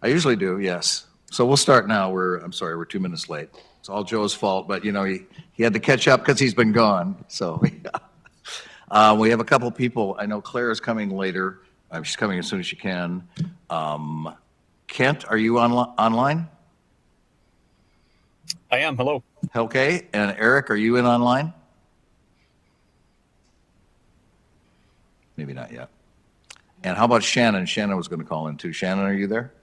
I usually do, yes. So we'll start now. I'm sorry, we're 2 minutes late. It's all Joe's fault, but he had to catch up because he's been gone. So we have a couple people. I know Claire is coming later. She's coming as soon as she can. Kent, are you online? I am. Hello. Okay. And Eric, are you in online? Maybe not yet. And how about Shannon? Shannon was going to call in too. Shannon, are you there?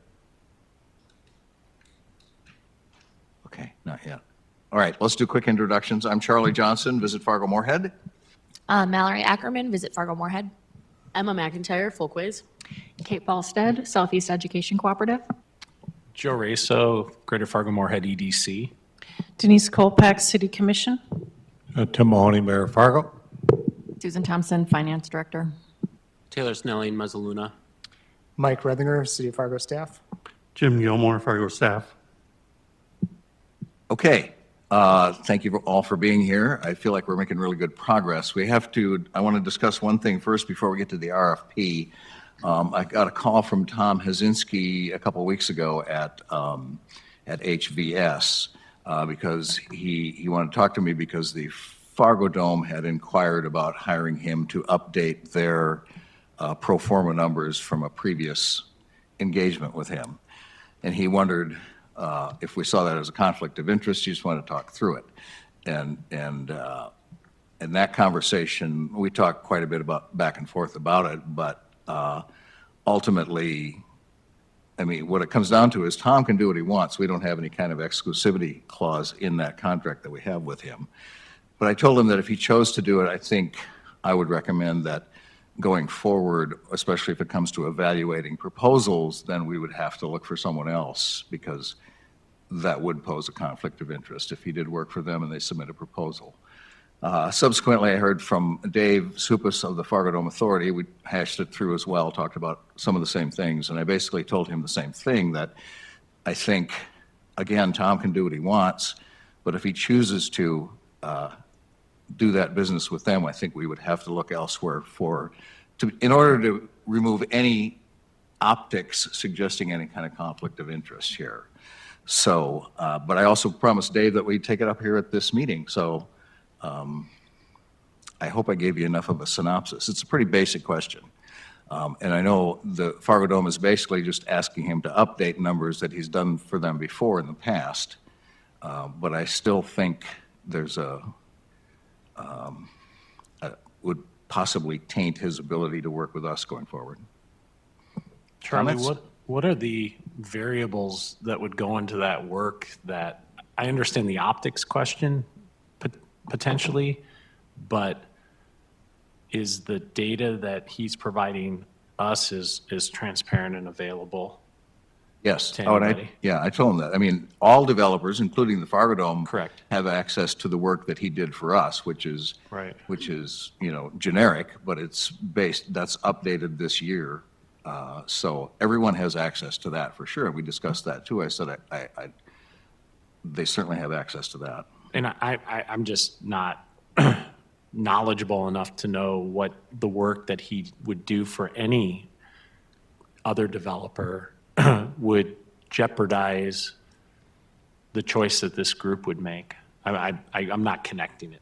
Okay, not yet. All right, let's do quick introductions. I'm Charlie Johnson, Visit Fargo-Moorhead. Mallory Ackerman, Visit Fargo-Moorhead. Emma McIntyre, Folkways. Kate Falstead, Southeast Education Cooperative. Joe Raso, Greater Fargo-Moorhead EDC. Denise Kolpak, City Commission. Tim Mahoney, Mayor of Fargo. Susan Thompson, Finance Director. Taylor Snelling, Mezzaluna. Mike Rethinger, City of Fargo staff. Jim Gilmore, Fargo staff. Okay, thank you all for being here. I feel like we're making really good progress. I want to discuss one thing first before we get to the RFP. I got a call from Tom Hazinski a couple weeks ago at HVS because he wanted to talk to me because the Fargo Dome had inquired about hiring him to update their pro forma numbers from a previous engagement with him. And he wondered if we saw that as a conflict of interest. He just wanted to talk through it. And in that conversation, we talked quite a bit about back and forth about it, but ultimately, I mean, what it comes down to is Tom can do what he wants. We don't have any kind of exclusivity clause in that contract that we have with him. But I told him that if he chose to do it, I think I would recommend that going forward, especially if it comes to evaluating proposals, then we would have to look for someone else because that would pose a conflict of interest if he did work for them and they submit a proposal. Subsequently, I heard from Dave Supas of the Fargo Dome Authority. We hashed it through as well, talked about some of the same things, and I basically told him the same thing, that I think, again, Tom can do what he wants, but if he chooses to do that business with them, I think we would have to look elsewhere in order to remove any optics suggesting any kind of conflict of interest here. So, but I also promised Dave that we'd take it up here at this meeting. So I hope I gave you enough of a synopsis. It's a pretty basic question. And I know the Fargo Dome is basically just asking him to update numbers that he's done for them before in the past. But I still think there's would possibly taint his ability to work with us going forward. Charlie, Comments? what are the variables that would go into that work that, I understand the optics question potentially, but is the data that he's providing us is transparent and available? Yes. To Oh, and anybody? I told him that. I mean, all developers, including the Fargo Dome, Correct. have access to the work that he did for us, which is Right. Generic, but that's updated this year. So everyone has access to that for sure. We discussed that too. I said they certainly have access to that. And I'm just not knowledgeable enough to know what the work that he would do for any other developer would jeopardize the choice that this group would make. I'm not connecting it.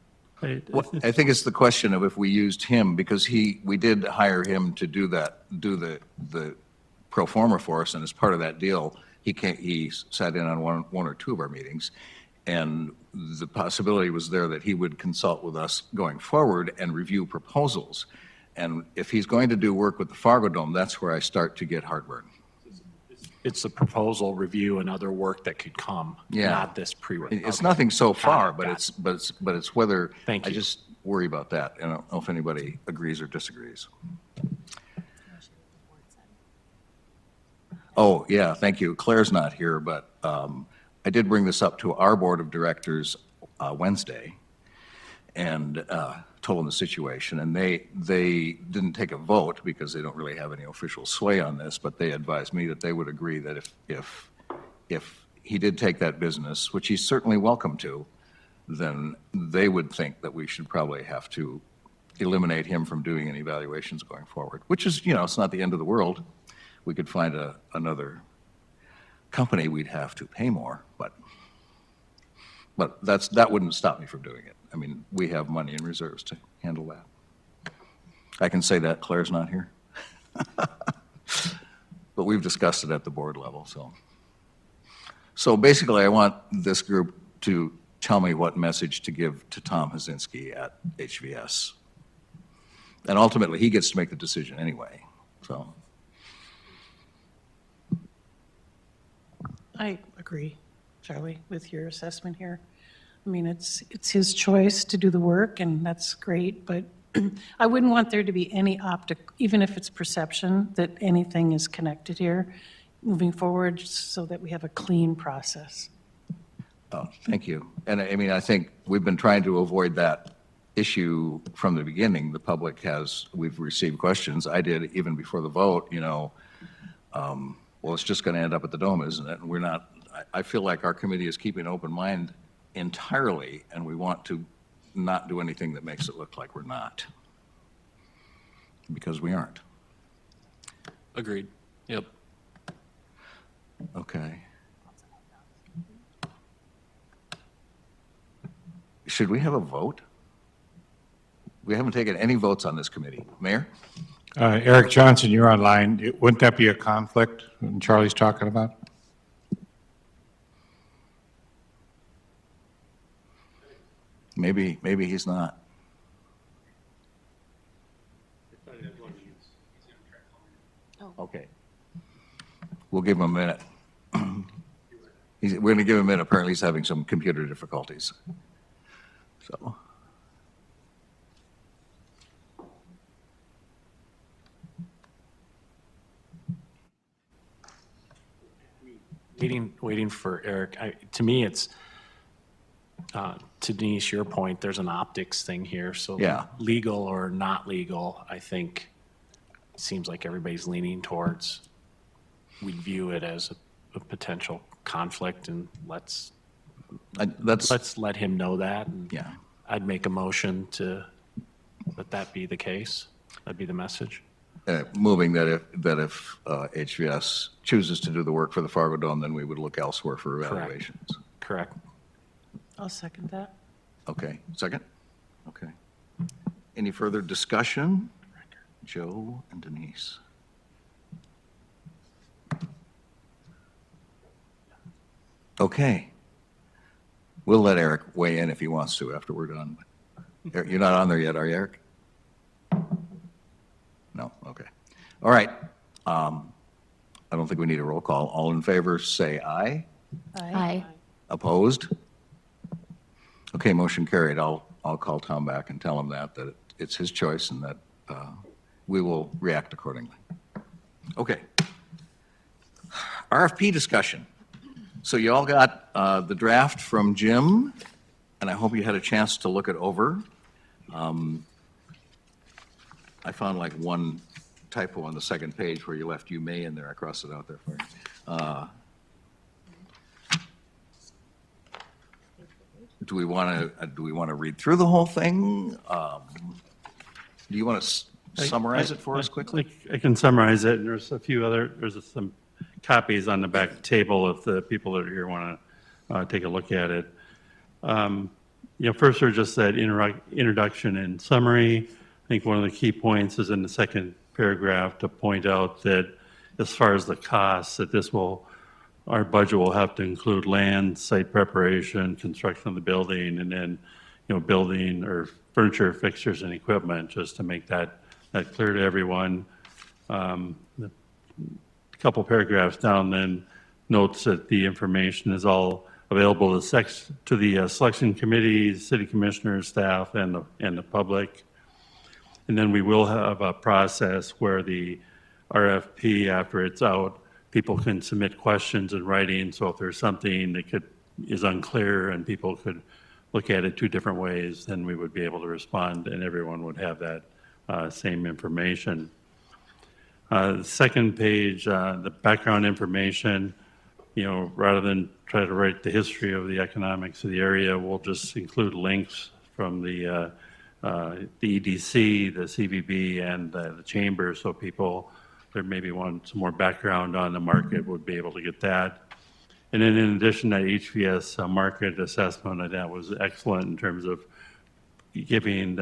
I think it's the question of if we used him, because we did hire him to do the pro forma for us, and as part of that deal, he sat in on one or two of our meetings, and the possibility was there that he would consult with us going forward and review proposals. And if he's going to do work with the Fargo Dome, that's where I start to get heartburn. It's the proposal review and other work that could come, Yeah. not this pre-work. It's nothing so far, but got it's whether, Thank I you. just worry about that. I don't know if anybody agrees or disagrees. Oh, yeah, thank you. Claire's not here, but I did bring this up to our board of directors Wednesday and told them the situation. And they didn't take a vote because they don't really have any official sway on this, but they advised me that they would agree that if he did take that business, which he's certainly welcome to, then they would think that we should probably have to eliminate him from doing any evaluations going forward, which is, it's not the end of the world. We could find another company, we'd have to pay more, but that wouldn't stop me from doing it. I mean, we have money in reserves to handle that. I can say that, Claire's not here. But we've discussed it at the board level, so. So basically, I want this group to tell me what message to give to Tom Hazinski at HVS. And ultimately, he gets to make the decision anyway, so. I agree, Charlie, with your assessment here. I mean, it's his choice to do the work, and that's great, but I wouldn't want there to be any even if it's perception, that anything is connected here moving forward, so that we have a clean process. Oh, thank you. And I mean, I think we've been trying to avoid that issue from the beginning. The public we've received questions. I did even before the vote, well, it's just going to end up at the Dome, isn't it? And we're not, I feel like our committee is keeping an open mind entirely, and we want to not do anything that makes it look like we're not. Because we aren't. Agreed. Yep. Okay. Should we have a vote? We haven't taken any votes on this committee. Mayor? Eric Johnson, you're online. Wouldn't that be a conflict when Charlie's talking about? Maybe he's not. Okay. We'll give him a minute. We're going to give him a minute. Apparently he's having some computer difficulties. So. Waiting for Eric. To me, it's, to Denise, your point, there's an optics thing here. So Yeah. legal or not legal, I think it seems like everybody's leaning towards, we view it as a potential conflict, and let's let him know that. And Yeah. I'd make a motion to let that be the case. That'd be the message. Moving that if HVS chooses to do the work for the Fargo Dome, then we would look elsewhere for evaluations. Correct. I'll second that. Okay, second? Okay. Any further discussion? Joe and Denise. Okay. We'll let Eric weigh in if he wants to after we're done. You're not on there yet, are you, Eric? No, okay. All right. I don't think we need a roll call. All in favor, say aye. Aye. Opposed? Okay, motion carried. I'll call Tom back and tell him that it's his choice and that we will react accordingly. Okay. RFP discussion. So you all got the draft from Jim, and I hope you had a chance to look it over. I found like one typo on the second page where you left "you may" in there. I crossed it out there for you. Do we want to read through the whole thing? Do you want to summarize it for us quickly? I can summarize it. There's some copies on the back table if the people that are here want to take a look at it. First, there's just that introduction and summary. I think one of the key points is in the second paragraph to point out that as far as the costs, that our budget will have to include land, site preparation, construction of the building, and then, building or furniture, fixtures, and equipment, just to make that clear to everyone. A couple paragraphs down then notes that the information is all available to the selection committees, city commissioners, staff, and the public. And then we will have a process where the RFP, after it's out, people can submit questions in writing. So if there's something that is unclear and people could look at it two different ways, then we would be able to respond and everyone would have that same information. The second page, the background information, rather than try to write the history of the economics of the area, we'll just include links from the EDC, the CVB, and the chamber, so people that maybe want some more background on the market would be able to get that. And then in addition, that HVS market assessment, that was excellent in terms of giving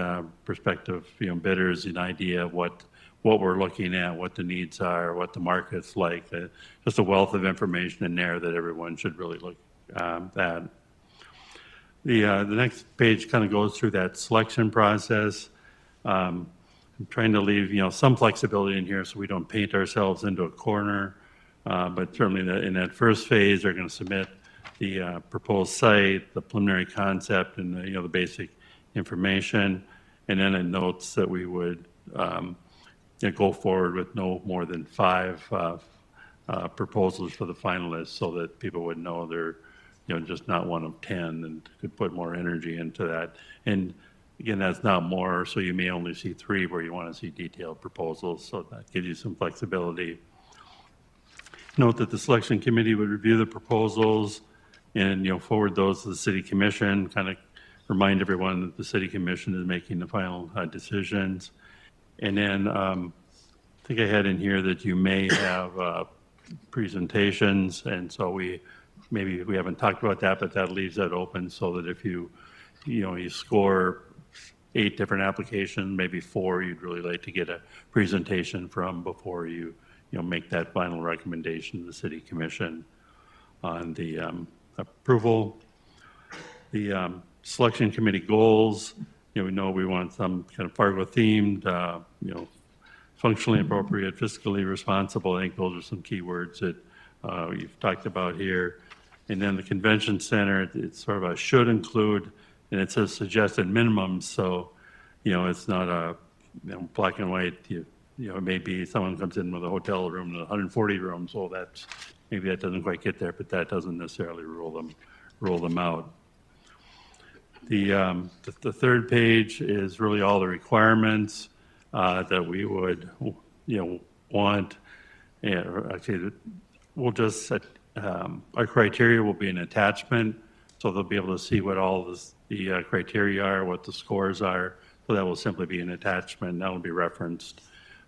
prospective, bidders an idea of what we're looking at, what the needs are, what the market's like. Just a wealth of information in there that everyone should really look at. The next page kind of goes through that selection process. I'm trying to leave, some flexibility in here so we don't paint ourselves into a corner. But certainly in that first phase, they're going to submit the proposed site, the preliminary concept, and the basic information. And then it notes that we would go forward with no more than 5 proposals for the finalists so that people would know they're just not one of 10 and could put more energy into that. And again, that's not more, so you may only see 3 where you want to see detailed proposals, so that gives you some flexibility. Note that the selection committee would review the proposals and forward those to the city commission, kind of remind everyone that the city commission is making the final decisions. And then I think I had in here that you may have presentations, and so maybe we haven't talked about that, but that leaves that open so that if you score 8 different applications, maybe 4 you'd really like to get a presentation from before you make that final recommendation to the city commission on the approval. The selection committee goals, we know we want some kind of Fargo themed, functionally appropriate, fiscally responsible. I think those are some key words that you've talked about here. And then the convention center, it's sort of a should include, and it says suggested minimums. So, it's not a black and white. Maybe someone comes in with a hotel room with 140 rooms. Well, maybe that doesn't quite get there, but that doesn't necessarily rule them out. The third page is really all the requirements that we would, want. And actually, we'll just set, our criteria will be an attachment, so they'll be able to see what all the criteria are, what the scores are. So that will simply be an attachment. That will be referenced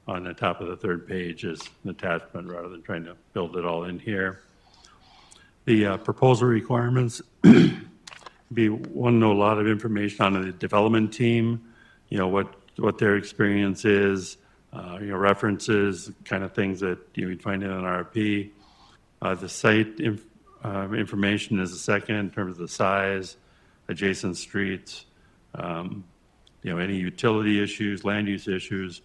on the top of the third page as an attachment rather than trying to build it all in here. The proposal requirements. We want to know a lot of information on the development team, what their experience is, references, kind of things that you'd find in an RFP. The site information is the second in terms of the size, adjacent streets, any utility issues, land use issues.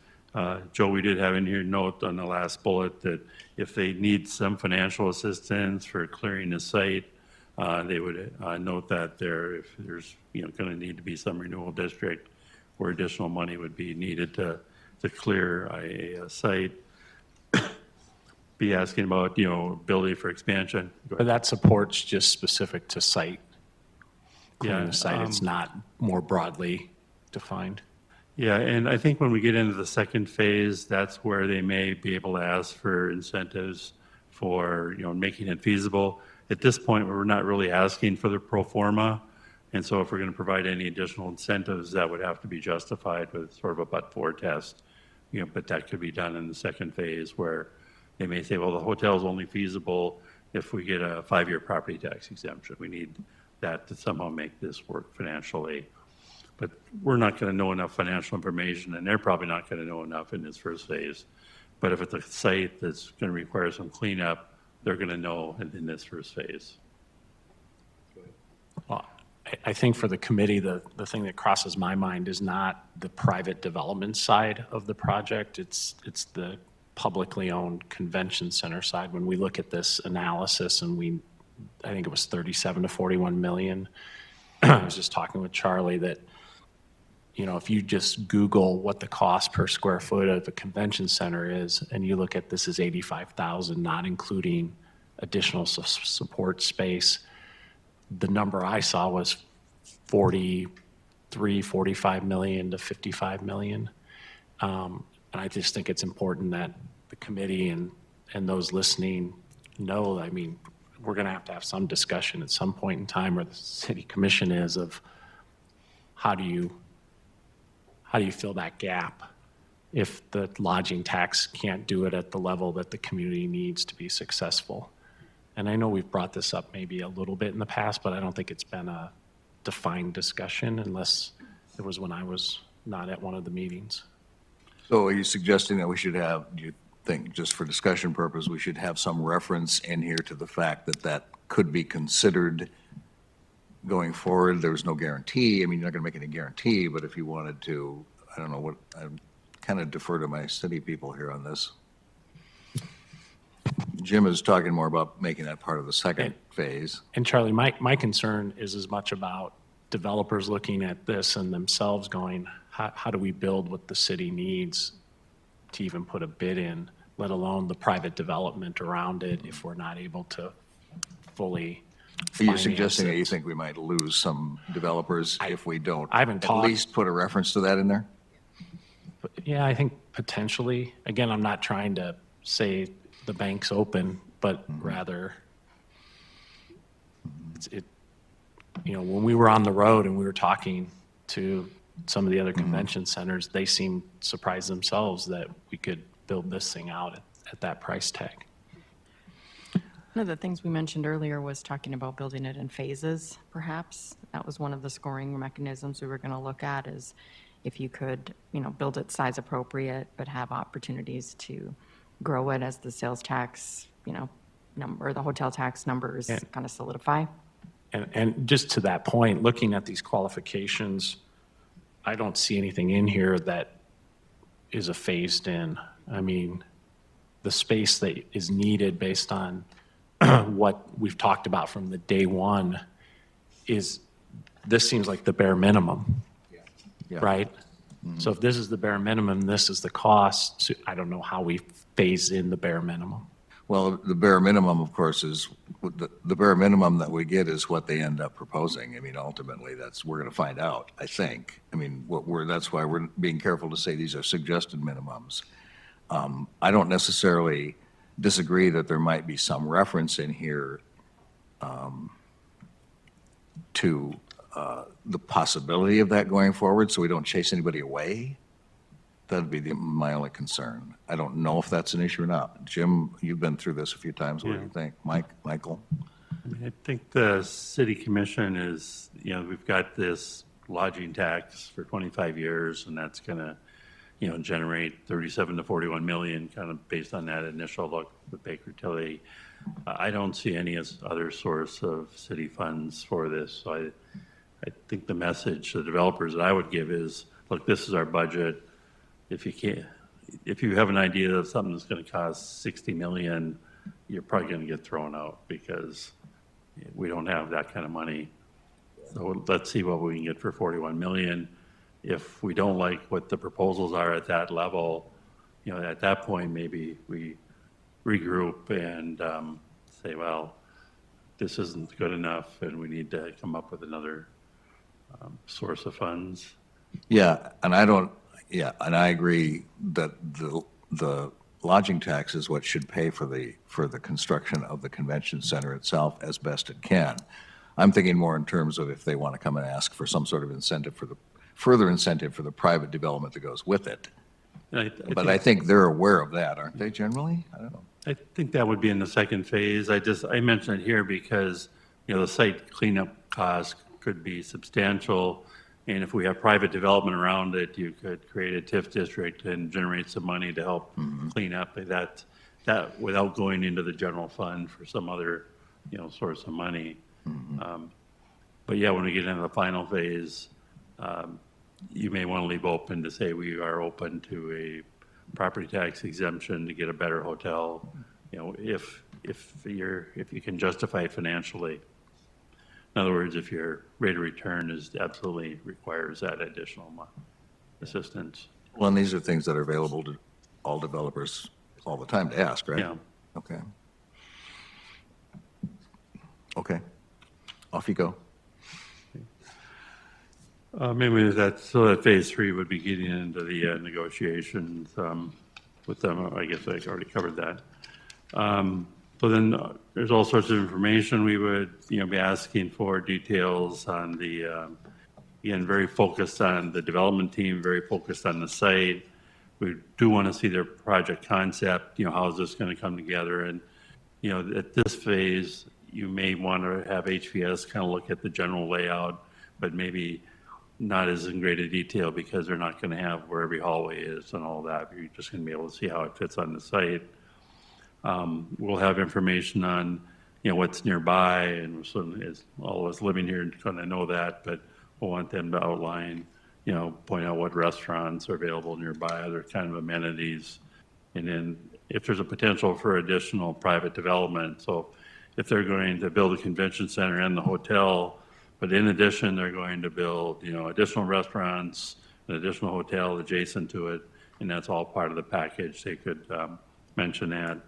Joe, we did have in here note on the last bullet that if they need some financial assistance for clearing the site, they would note that if there's going to need to be some renewal district where additional money would be needed to clear a site. Be asking about ability for expansion. But that support's just specific to site. Clearing Yeah, the site, it's not more broadly defined. Yeah, and I think when we get into the second phase, that's where they may be able to ask for incentives for making it feasible. At this point, we're not really asking for the pro forma, and so if we're going to provide any additional incentives, that would have to be justified with sort of a but-for test. But that could be done in the second phase where they may say, well, the hotel is only feasible if we get a 5-year property tax exemption. We need that to somehow make this work financially. But we're not going to know enough financial information, and they're probably not going to know enough in this first phase. But if it's a site that's going to require some cleanup, they're going to know in this first phase. Well, I think for the committee, the thing that crosses my mind is not the private development side of the project. It's the publicly owned convention center side. When we look at this analysis, and I think it was 37 to 41 million. I was just talking with Charlie that, if you just Google what the cost per square foot of a convention center is, and you look at this as 85,000, not including additional support space, the number I saw was 45 million to 55 million. And I just think it's important that the committee and those listening know, we're going to have some discussion at some point in time, where the city commission is, of how do you fill that gap if the lodging tax can't do it at the level that the community needs to be successful. and I know we've brought this up maybe a little bit in the past, but I don't think it's been a defined discussion unless it was when I was not at one of the meetings. So are you suggesting that we should have, do you think, just for discussion purpose, we should have some reference in here to the fact that that could be considered going forward? There's no guarantee. I mean, you're not going to make any guarantee, but if you wanted to, I don't know what, I kind of defer to my city people here on this. Jim is talking more about making that part of the second phase. And Charlie, my concern is as much about developers looking at this and themselves going, how do we build what the city needs to even put a bid in, let alone the private development around it if we're not able to fully Are you finance suggesting that it? you think we might lose some developers if we don't? I haven't At talked- least put a reference to that in there? Yeah, I think potentially. Again, I'm not trying to say the bank's open, but rather, when we were on the road and we were talking to some of the other convention centers, they seemed surprised themselves that we could build this thing out at that price tag. One of the things we mentioned earlier was talking about building it in phases, perhaps. That was one of the scoring mechanisms we were going to look at, is if you could, build it size appropriate, but have opportunities to grow it as the sales tax, number, the hotel tax numbers Yeah. kind of solidify. And just to that point, looking at these qualifications, I don't see anything in here that is a phased in. I mean, the space that is needed based on what we've talked about from the day one this seems like the bare minimum, Yeah. right? So if this is the bare minimum, this is the cost, so I don't know how we phase in the bare minimum. Well, the bare minimum, of course, is, the bare minimum that we get is what they end up proposing. I mean, ultimately, we're going to find out, I think. I mean, that's why we're being careful to say these are suggested minimums. I don't necessarily disagree that there might be some reference in here to the possibility of that going forward, so we don't chase anybody away. That'd be my only concern. I don't know if that's an issue or not. Jim, you've been through this a few times. What do you think? Michael? I think the city commission is, we've got this lodging tax for 25 years, and that's going to, generate 37 to 41 million, kind of based on that initial look with Baker Tilly. I don't see any other source of city funds for this. So I think the message to the developers that I would give is, look, this is our budget. If you have an idea of something that's going to cost 60 million, you're probably going to get thrown out because we don't have that kind of money. So let's see what we can get for 41 million. If we don't like what the proposals are at that level, at that point, maybe we regroup and say, well, this isn't good enough and we need to come up with another source of funds. Yeah, and I agree that the lodging tax is what should pay for the construction of the convention center itself as best it can. I'm thinking more in terms of if they want to come and ask for some sort of further incentive for the private development that goes with it. But I think they're aware of that, aren't they, generally? I don't know. I think that would be in the second phase. I mentioned it here because, the site cleanup costs could be substantial. And if we have private development around it, you could create a TIF district and generate some money to help clean up that without going into the general fund for some other, source of money. But yeah, when we get into the final phase, you may want to leave open to say we are open to a property tax exemption to get a better hotel, if you can justify it financially. In other words, if your rate of return absolutely requires that additional assistance. Well, and these are things that are available to all developers all the time to ask, right? Yeah. Okay. Okay. Off you go. Maybe that phase 3 would be getting into the negotiations with them. I guess I already covered that. So then there's all sorts of information we would, be asking for, details on the, again, very focused on the development team, very focused on the site. We do want to see their project concept, how is this going to come together? And, at this phase, you may want to have HVS kind of look at the general layout, but maybe not as in great a detail because they're not going to have where every hallway is and all that. You're just going to be able to see how it fits on the site. We'll have information on, what's nearby, and so as all of us living here kind of know that, but we'll want them to outline, point out what restaurants are available nearby, other kind of amenities. And then if there's a potential for additional private development, so if they're going to build a convention center and the hotel, but in addition, they're going to build, additional restaurants, an additional hotel adjacent to it, and that's all part of the package. They could mention that.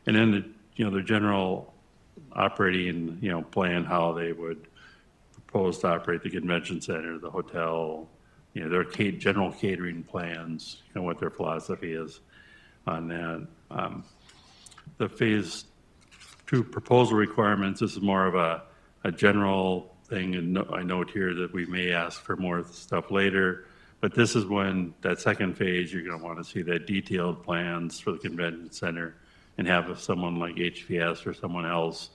And then, the general operating, plan, how they would propose to operate the convention center, the hotel, their general catering plans, what their philosophy is on that. The phase 2 proposal requirements, this is more of a general thing, and I note here that we may ask for more stuff later, but this is when that second phase, you're going to want to see that detailed plans for the convention center and have someone like HVS or someone else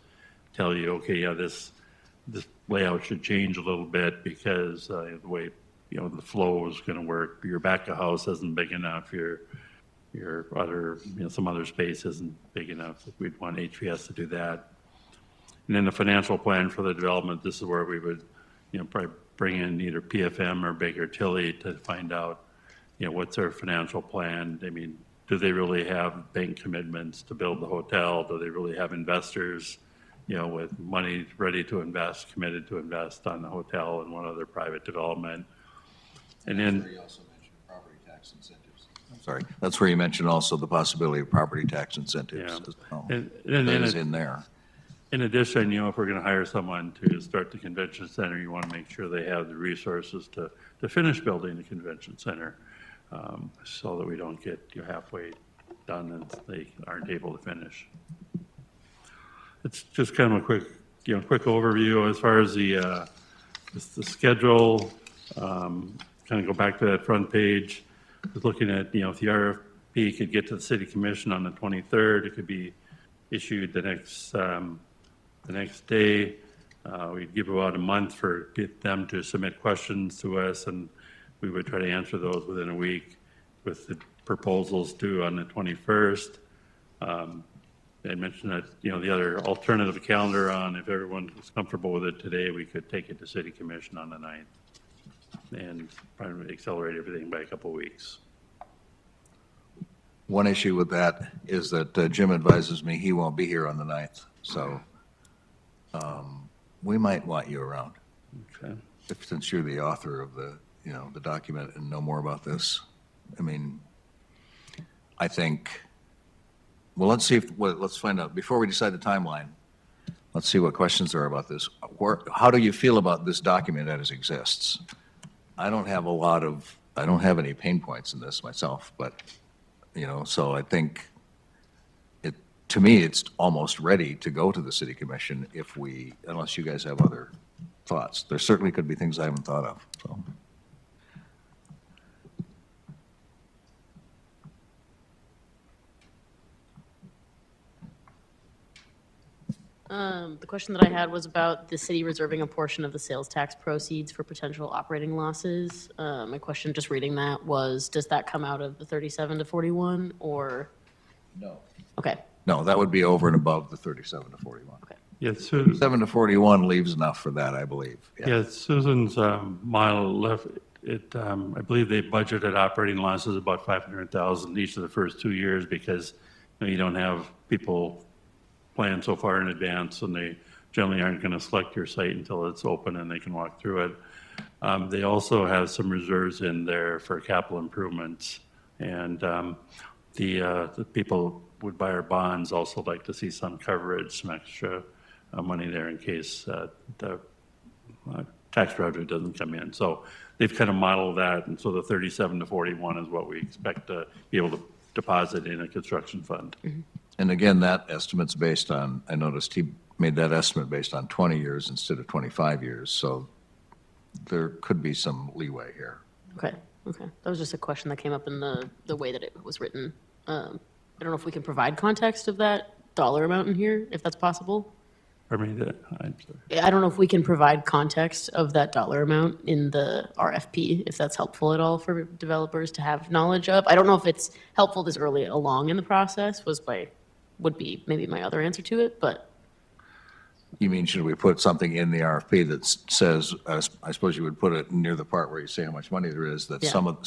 tell you, okay, yeah, this layout should change a little bit because the way, the flow is going to work. Your back of house isn't big enough. Your other, some other space isn't big enough. We'd want HVS to do that. And then the financial plan for the development, this is where we would, probably bring in either PFM or Baker Tilly to find out, what's their financial plan. I mean, do they really have bank commitments to build the hotel? Do they really have investors, with money ready to invest, committed to invest on the hotel and one other private development? And then You also mentioned property tax incentives. I'm sorry, that's where you mentioned also the possibility of property tax incentives Yeah. as well. And That is in there. in addition, if we're going to hire someone to start the convention center, you want to make sure they have the resources to finish building the convention center, so that we don't get halfway done and they aren't able to finish. It's just kind of a quick overview as far as the schedule. Kind of go back to that front page. Just looking at, if the RFP could get to the city commission on the 23rd, it could be issued the next day. We'd give about a month for them to submit questions to us, and we would try to answer those within a week with the proposals due on the 21st. I mentioned that, the other alternative calendar on, if everyone was comfortable with it today, we could take it to city commission on the 9th and probably accelerate everything by a couple of weeks. One issue with that is that Jim advises me he won't be here on the 9th, so we might want you around, Okay. since you're the author of the document and know more about this. I mean, I think, well, let's find out, before we decide the timeline, let's see what questions there are about this. How do you feel about this document as it exists? I don't have any pain points in this myself, but, so I think to me, it's almost ready to go to the city commission unless you guys have other thoughts. There certainly could be things I haven't thought of, so. The question that I had was about the city reserving a portion of the sales tax proceeds for potential operating losses. My question, just reading that, was, does that come out of the 37 to 41, or? No. Okay, No, that would be over and above the 37 to 41. okay. Yeah, Susan, 7 to 41 leaves enough for that, I believe. yeah, Susan's model left it. I believe they budgeted operating losses about 500,000 each of the first 2 years because you don't have people plan so far in advance, and they generally aren't going to select your site until it's open and they can walk through it. They also have some reserves in there for capital improvements, and the people would buy our bonds also like to see some coverage, some extra money there in case the tax revenue doesn't come in. So they've kind of modeled that, and so the 37 to 41 is what we expect to be able to deposit in a construction fund. Mm-hmm. And again, that estimate's based on, I noticed he made that estimate based on 20 years instead of 25 years, so there could be some leeway here. Okay. That was just a question that came up in the way that it was written. I don't know if we can provide context of that dollar amount in here, if that's possible? I'm sorry. I don't know if we can provide context of that dollar amount in the RFP, if that's helpful at all for developers to have knowledge of. I don't know if it's helpful this early along in the process, would be maybe my other answer to it, but You mean, should we put something in the RFP that says, I suppose you would put it near the part where you say how much money there is, that Yeah. some of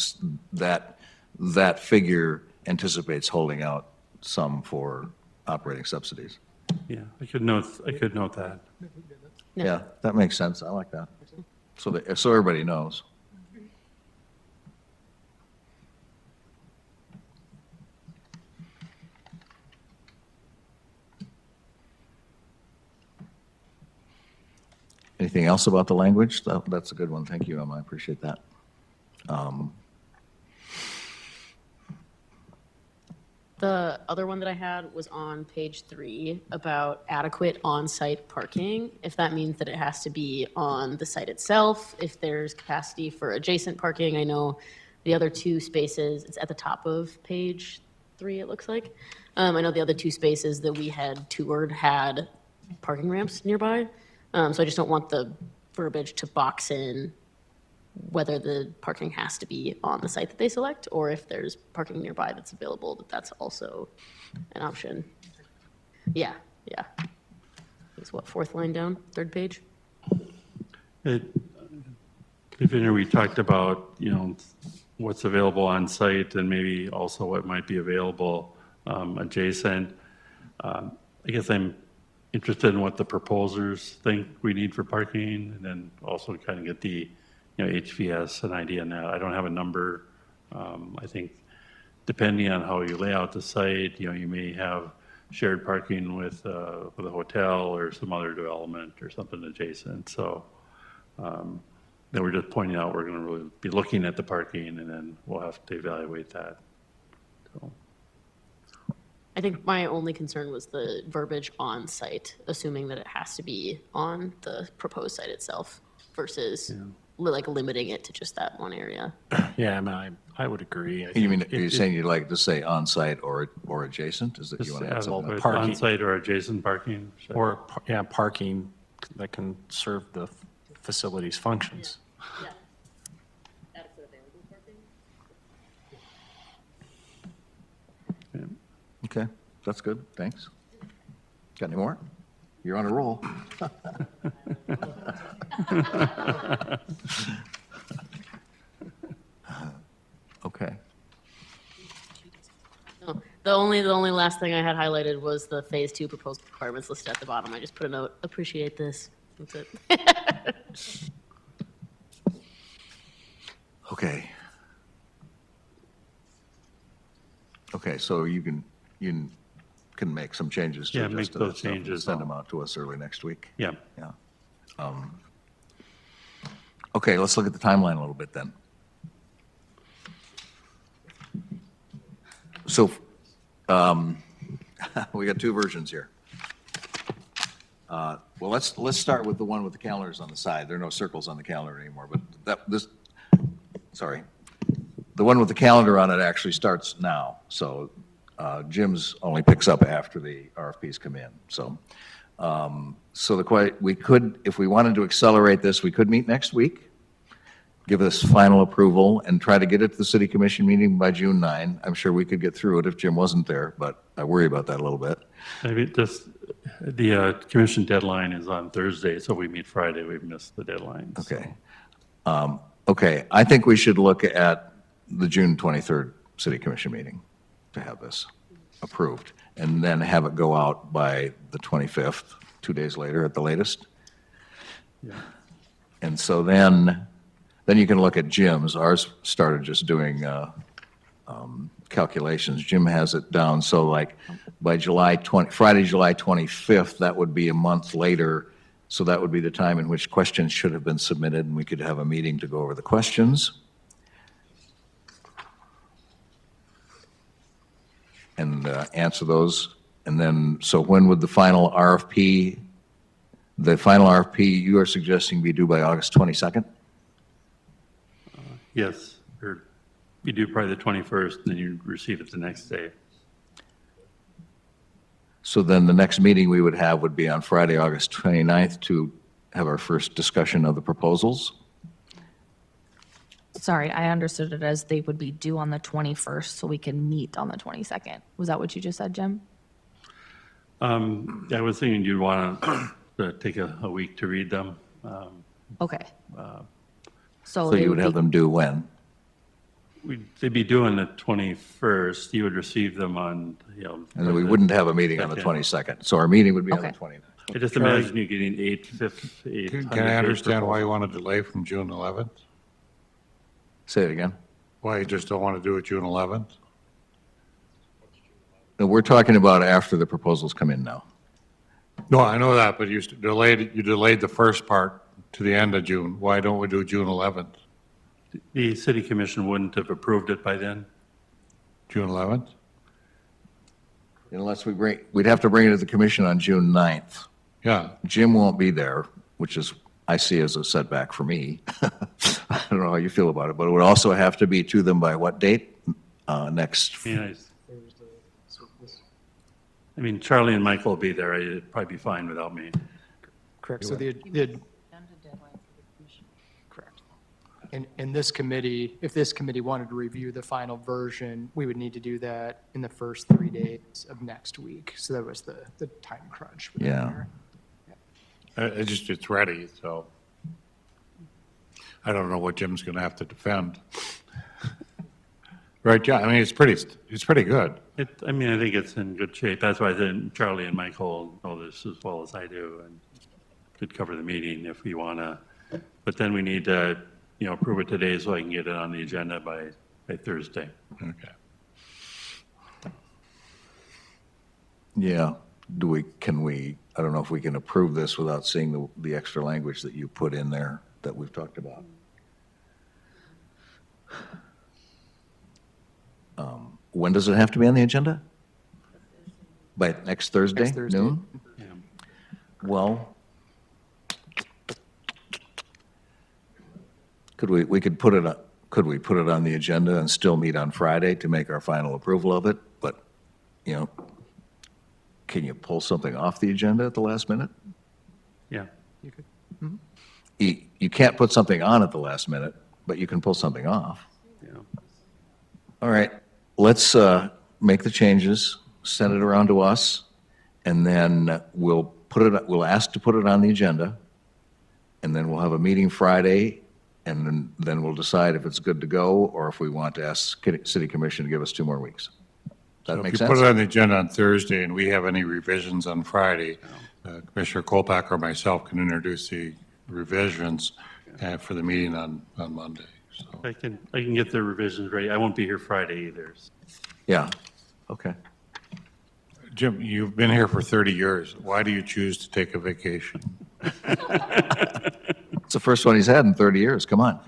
that figure anticipates holding out some for operating subsidies? Yeah, I could note that. Yeah, that makes sense. I like that. So everybody knows. Anything else about the language? That's a good one. Thank you, Emma. I appreciate that. the other one that I had was on page 3 about adequate on-site parking. If that means that it has to be on the site itself, if there's capacity for adjacent parking. I know the other 2 spaces, it's at the top of page 3, it looks like. I know the other 2 spaces that we had toured had parking ramps nearby. So I just don't want the verbiage to box in whether the parking has to be on the site that they select, or if there's parking nearby that's available, that's also an option. Yeah. It's what, 4th line down, 3rd page? Definitively, we talked about, what's available on site and maybe also what might be available adjacent. I guess I'm interested in what the proposers think we need for parking, and then also kind of get the HVS, an idea on that. I don't have a number. I think depending on how you lay out the site, you may have shared parking with a hotel or some other development or something adjacent. So then we're just pointing out we're going to really be looking at the parking, and then we'll have to evaluate that. So. I think my only concern was the verbiage on site, assuming that it has to be on the proposed site itself versus like limiting it to just that one area. Yeah, I would agree. You mean, are you saying you'd like to say on-site or adjacent? Is that you Just want to add add something? parking. on-site or adjacent parking. Or, parking that can serve the facility's functions. Yeah. Adequate available parking? Okay, that's good. Thanks. Got any more? You're on a roll. Okay. No, the only last thing I had highlighted was the phase 2 proposed requirements listed at the bottom. I just put a note, appreciate this. That's it. Okay. Okay, so you can make some changes to Yeah, adjust make to that those stuff and changes. send them out to us early next week. Yeah. Yeah. Okay, let's look at the timeline a little bit then. So, we got 2 versions here. Well, let's start with the one with the calendars on the side. There are no circles on the calendar anymore, but sorry. The one with the calendar on it actually starts now. So Jim's only picks up after the RFPs come in. So, we could, if we wanted to accelerate this, we could meet next week, give us final approval, and try to get it to the city commission meeting by June 9. I'm sure we could get through it if Jim wasn't there, but I worry about that a little bit. Maybe just, the commission deadline is on Thursday, so we meet Friday, we've missed the deadline. so. Okay. Okay, I think we should look at the June 23rd city commission meeting to have this approved, and then have it go out by the 25th, 2 days later at the latest. Yeah. And so then you can look at Jim's. Ours started just doing calculations. Jim has it down, so like by Friday, July 25th, that would be a month later. So that would be the time in which questions should have been submitted, and we could have a meeting to go over the questions. And answer those. And then, so when would the final RFP you are suggesting be due by August 22nd? Yes, or you do probably the 21st, and then you receive it the next day. So then the next meeting we would have would be on Friday, August 29th, to have our first discussion of the proposals. Sorry, I understood it as they would be due on the 21st, so we can meet on the 22nd. Was that what you just said, Jim? I was thinking you'd want to take a week to read them. Okay. So they you would have be- them due when? They'd be due on the 21st. You would receive them on, And then we wouldn't have a meeting on the Second. 22nd. So our meeting would be on the Okay. 29th. I just imagine you getting 800 Can I understand why you want to delay from June 11th? Say it again. Why you just don't want to do it June 11th? No, we're talking about after the proposals come in now. No, I know that, but you delayed the first part to the end of June. Why don't we do June 11th? The city commission wouldn't have approved it by then? June 11th? Unless we'd have to bring it to the commission on June 9th. Yeah, Jim won't be there, which is, I see as a setback for me. I don't know how you feel about it, but it would also have to be to them by what date? Next, I mean, Charlie and Michael will be there. It'd probably be fine without me. Correct. So correct. And this committee, if this committee wanted to review the final version, we would need to do that in the first 3 days of next week. So that was the time crunch. Yeah. it's ready, so. I don't know what Jim's going to have to defend. Right, John? I mean, it's pretty good. I mean, I think it's in good shape. That's why I said Charlie and Michael know this as well as I do and could cover the meeting if we want to. But then we need to, approve it today so I can get it on the agenda by Thursday. Okay. Yeah. I don't know if we can approve this without seeing the extra language that you put in there that we've talked about. When does it have to be on the agenda? By next Thursday, Next Thursday. noon? Yeah. Well, could we put it on the agenda and still meet on Friday to make our final approval of it? But, can you pull something off the agenda at the last minute? Yeah. You can't put something on at the last minute, but you can pull something off. Yeah. All right, let's make the changes, send it around to us, and then we'll ask to put it on the agenda, and then we'll have a meeting Friday, and then we'll decide if it's good to go, or if we want to ask City Commission to give us 2 more weeks. Does that make If you put sense? it on the agenda on Thursday and we have any revisions on Friday, Commissioner Kolpak or myself can introduce the revisions for the meeting on Monday. So I can get the revisions ready. I won't be here Friday either. Yeah, okay. Jim, you've been here for 30 years. Why do you choose to take a vacation? It's the first one he's had in 30 years, come on.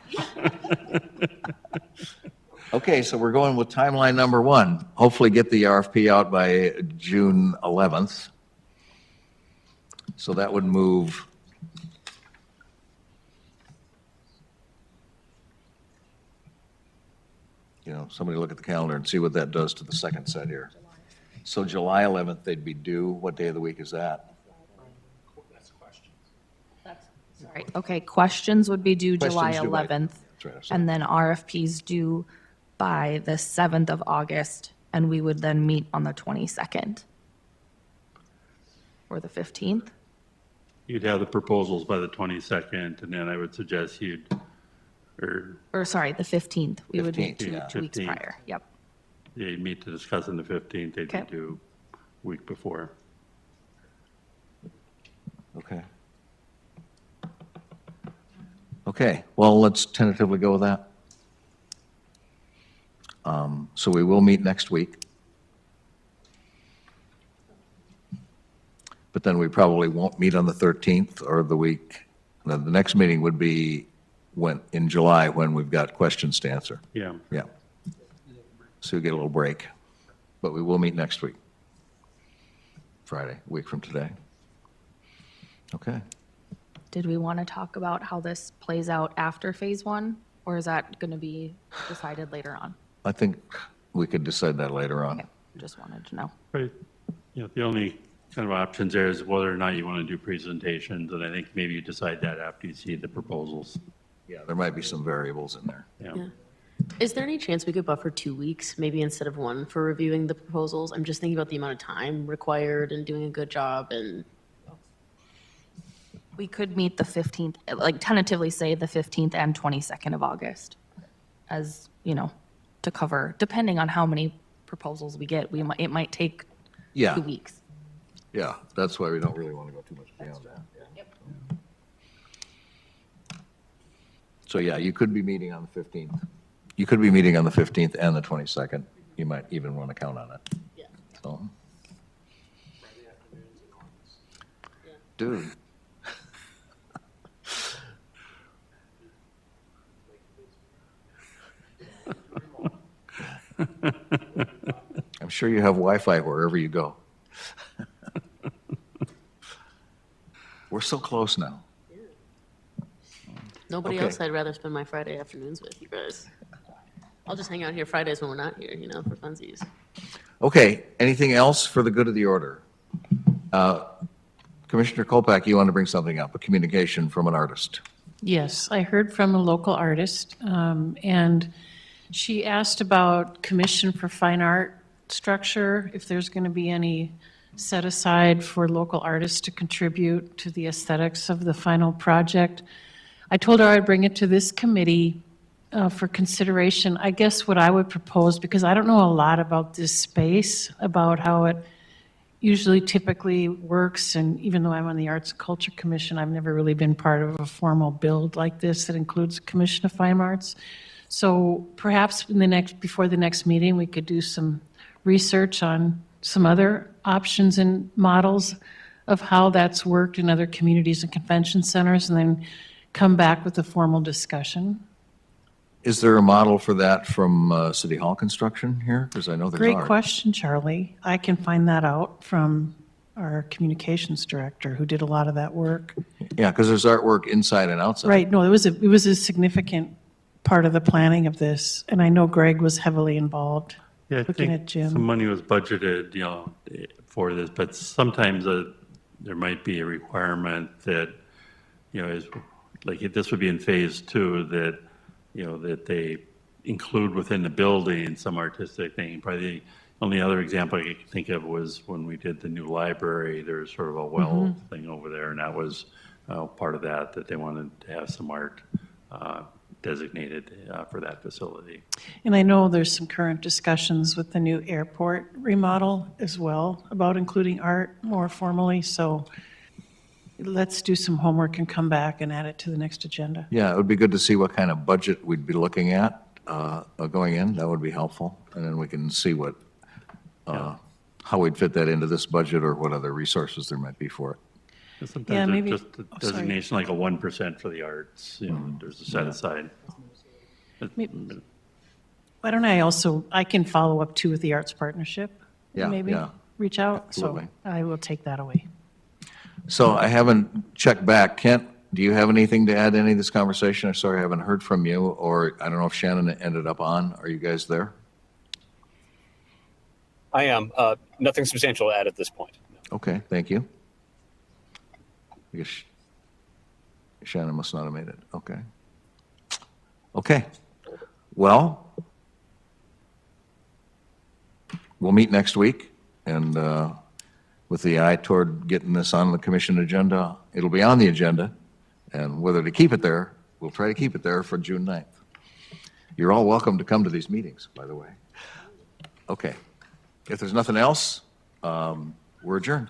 Okay, so we're going with timeline number 1. Hopefully get the RFP out by June 11th. So that would move somebody look at the calendar and see what that does to the second set here. So July 11th, they'd be due. What day of the week is that? Sorry. Okay, questions would be due July Questions due by- 11th. That's right, I'm sorry. And then RFPs due by the 7th of August, and we would then meet on the 22nd. Or the 15th. You'd have the proposals by the 22nd, and then I would suggest Or sorry, the 15th. We would meet 15th, yeah. 2 weeks 15th. prior. Yep. you'd meet to discuss on the 15th, they'd be Okay. due a week before. Okay. Okay, well, let's tentatively go with that. So we will meet next week. But then we probably won't meet on the 13th or the week. The next meeting would be in July, when we've got questions to answer. Yeah. Yeah. So you get a little break. But we will meet next week. Friday, a week from today. Okay. Did we want to talk about how this plays out after phase 1? Or is that going to be decided later on? I think we could decide that later on. Okay, just wanted to know. Right. The only kind of options there is whether or not you want to do presentations, and I think maybe you decide that after you see the proposals. Yeah, there might be some variables in there. Yeah. Is there any chance we could buffer 2 weeks, maybe instead of one, for reviewing the proposals? I'm just thinking about the amount of time required and doing a good job and, We could meet the 15th, like tentatively say the 15th and 22nd of August as, to cover, depending on how many proposals we get, it might take Yeah, 2 weeks. yeah, that's why we don't really want to go too much beyond that. Yeah. So, yeah, you could be meeting on the 15th. You could be meeting on the 15th and the 22nd. You might even want to count on it. yeah. So. Dude. I'm sure you have Wi-Fi wherever you go. We're so close now. Nobody Okay. else I'd rather spend my Friday afternoons with, you guys. I'll just hang out here Fridays when we're not here, for funsies. Okay, anything else for the good of the order? Commissioner Kolpak, you want to bring something up, a communication from an artist. Yes, I heard from a local artist, and she asked about Commission for Fine Art structure, if there's going to be any set aside for local artists to contribute to the aesthetics of the final project. I told her I'd bring it to this committee for consideration. I guess what I would propose, because I don't know a lot about this space, about how it usually typically works, and even though I'm on the Arts and Culture Commission, I've never really been part of a formal build like this that includes a Commission of Fine Arts. So perhaps before the next meeting, we could do some research on some other options and models of how that's worked in other communities and convention centers, and then come back with a formal discussion. Is there a model for that from City Hall construction here? Because I know there's Great art. question, Charlie. I can find that out from our communications director, who did a lot of that work. Yeah, because there's artwork inside and outside. Right, no, it was a significant part of the planning of this, and I know Greg was heavily involved. Yeah, I Looking at think Jim. some money was budgeted, for this, but sometimes there might be a requirement that, is, like, this would be in phase 2, that, that they include within the building some artistic thing. Probably the only other example I could think of was when we did the new library, there was sort of a well thing over there, and that was part of that they wanted to have some art designated for that facility. And I know there's some current discussions with the new airport remodel as well about including art more formally, so let's do some homework and come back and add it to the next agenda. Yeah, it would be good to see what kind of budget we'd be looking at going in. That would be helpful. And then we can see how we'd fit that into this budget or what other resources there might be for it. And Yeah, sometimes maybe- it's just a oh, sorry. designation, like a 1% for the arts, there's a set aside. Why don't I can follow up too with the Arts Partnership? Yeah, Maybe yeah. reach out, so Absolutely. I will take that away. So I haven't checked back. Kent, do you have anything to add to any of this conversation? I'm sorry, I haven't heard from you, or I don't know if Shannon ended up on. Are you guys there? I am. Nothing substantial to add at this point. Okay, thank you. I guess Shannon must not have made it. Okay. Okay. Well, we'll meet next week, and with the eye toward getting this on the commission agenda, it'll be on the agenda, and whether to keep it there, we'll try to keep it there for June 9th. You're all welcome to come to these meetings, by the way. Okay. If there's nothing else, we're adjourned.